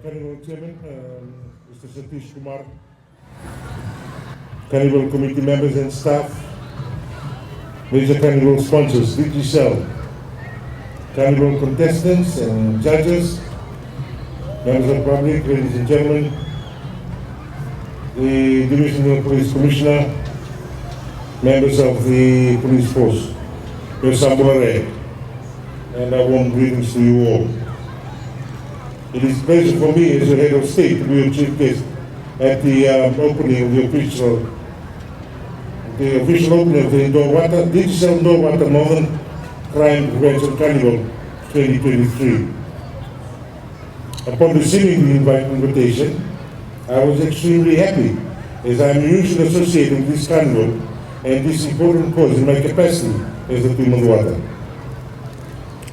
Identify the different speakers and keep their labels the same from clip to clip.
Speaker 1: Carnival Chairman, Mr. Satish Kumar, Carnival Committee members and staff, major Carnival sponsors, DG Carnival contestants and judges, members of the public, ladies and gentlemen, the Divisional Police Commissioner, members of the police force, Subrail, and a warm greetings to you all. It is a pleasure for me as the head of state to be a chief guest at the opening of the official opening of the Duavata, Digital Duavata Northern Crime Prevention Carnival 2023. Upon receiving the invitation, I was extremely happy as I am usually associated with this carnival and this important cause in my capacity as the Duavata.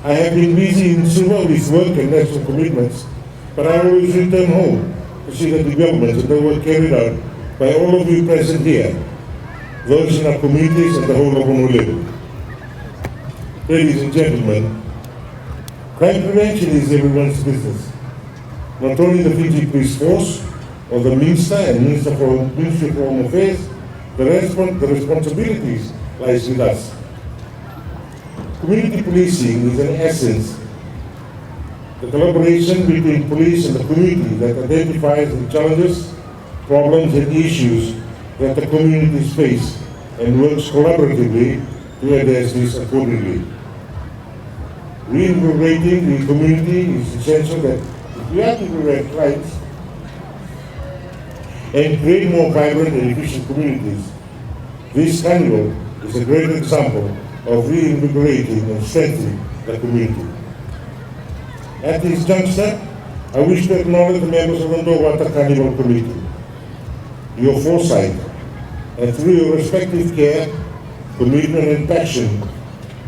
Speaker 1: I have been busy in Subrail with work and national commitments, but I always return home to see the developments and the work carried out by all of you present here, those in our communities and the whole of Honolulu. Ladies and gentlemen, crime prevention is everyone's business. Not only the Fiji Police Force or the Minister and Ministry for Home Affairs, the responsibilities lies with us. Community policing is in essence the collaboration between police and the community that identifies the challenges, problems and issues that the communities face and works collaboratively to address this accordingly. Reinvigorating the community is essential that if we are to prevent crimes and create more vibrant and efficient communities, this carnival is a great example of reinvigorating and strengthening the community. At this juncture, I wish to acknowledge the members of the Duavata Carnival Committee. Your foresight and through your respective care, commitment and passion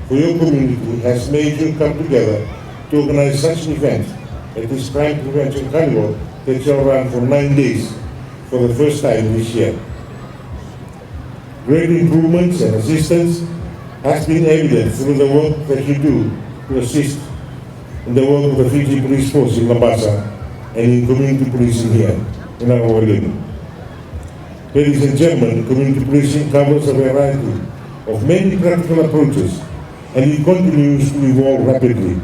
Speaker 1: for your community has made you come together to organize such an event at this Crime Prevention Carnival that shall run for 9 days for the first time this year. Great improvements and assistance has been evident through the work that you do to assist in the work of the Fiji Police Force in Labasa and in community policing here in our Wiliame. Ladies and gentlemen, community policing covers a variety of many practical approaches and it continues to evolve rapidly.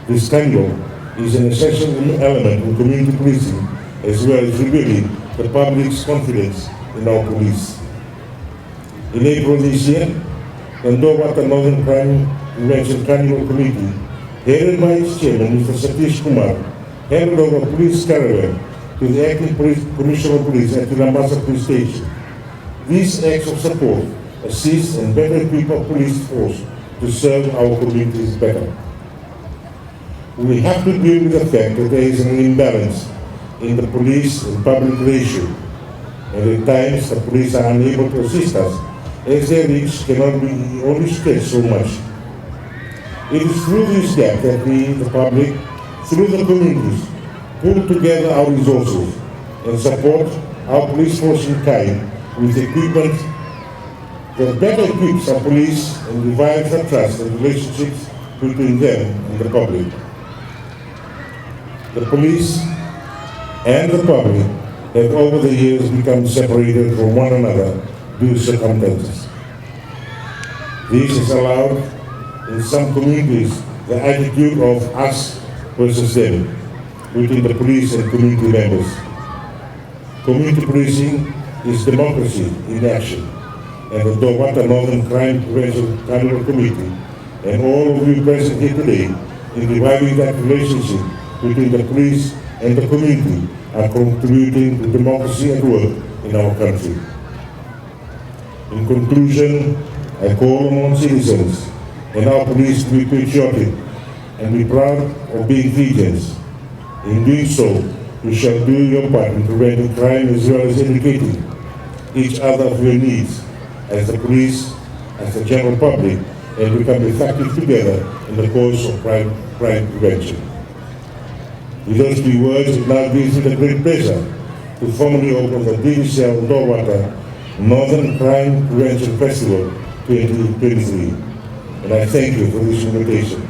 Speaker 1: This carnival is an essential element in community policing as well as rebuilding the public's confidence in our police. In April this year, the Duavata Northern Crime Prevention Carnival Committee, headed by its chairman, Mr. Satish Kumar, handed over a police caravan to the acting Commissioner of Police at the Labasa Police Station. These acts of support assist and better equip our police force to serve our communities better. We have to deal with the fact that there is an imbalance in the police and public ratio, and at times the police are unable to assist us as their reach cannot be only stretched so much. It is through this gap that we, the public, through the communities, pull together our resources and support our police force in kind with equipment that better equips our police and revives the trust and relationships between them and the public. The police and the public have over the years become separated from one another due to circumstances. This has allowed, in some communities, the attitude of us versus them between the police and community members. Community policing is democracy in action, and the Duavata Northern Crime Prevention Carnival Committee and all of you present here today in reviving that relationship between the police and the community are contributing to democracy at work in our country. In conclusion, I call on citizens and our police to be patriotic and be proud of being Fijians. In doing so, you shall do your part in preventing crime as well as educating each other of your needs as the police, as the general public, and become effective together in the cause of crime prevention. With those few words, it now gives me the great pleasure to formally open the Digital Duavata Northern Crime Prevention Festival 2023. And I thank you for this invitation.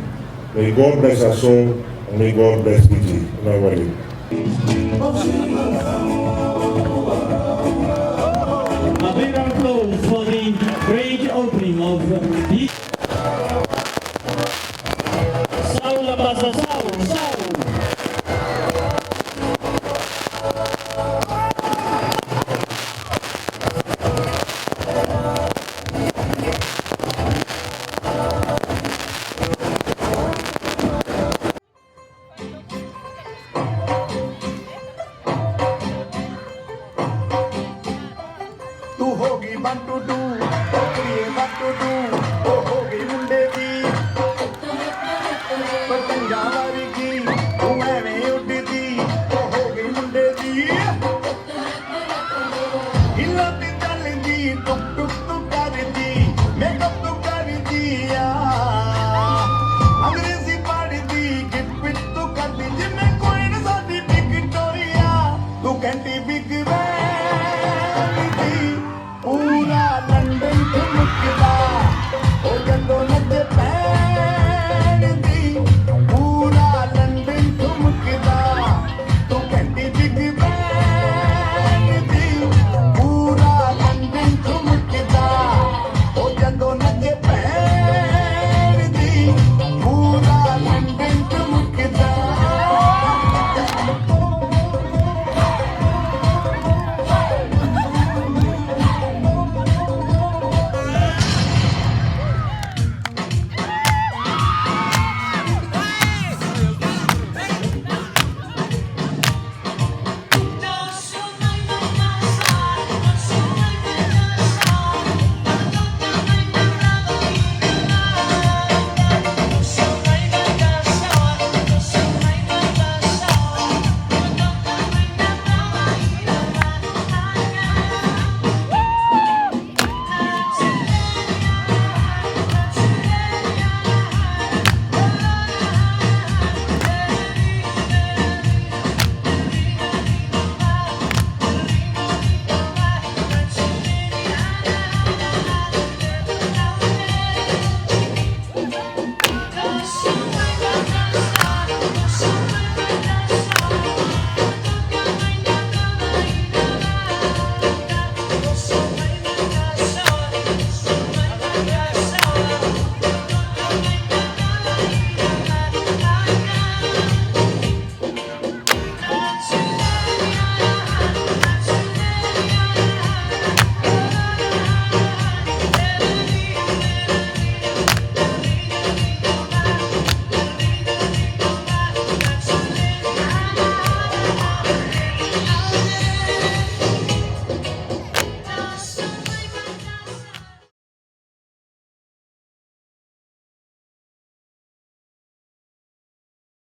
Speaker 1: May God bless us all, and may God bless Fiji in our way.
Speaker 2: A big round of applause for the great opening of the Saul Labasa, Saul.
Speaker 3: तू होगी Bantu to ये Bantu to वो होगी मुंडे की पतंगा वाली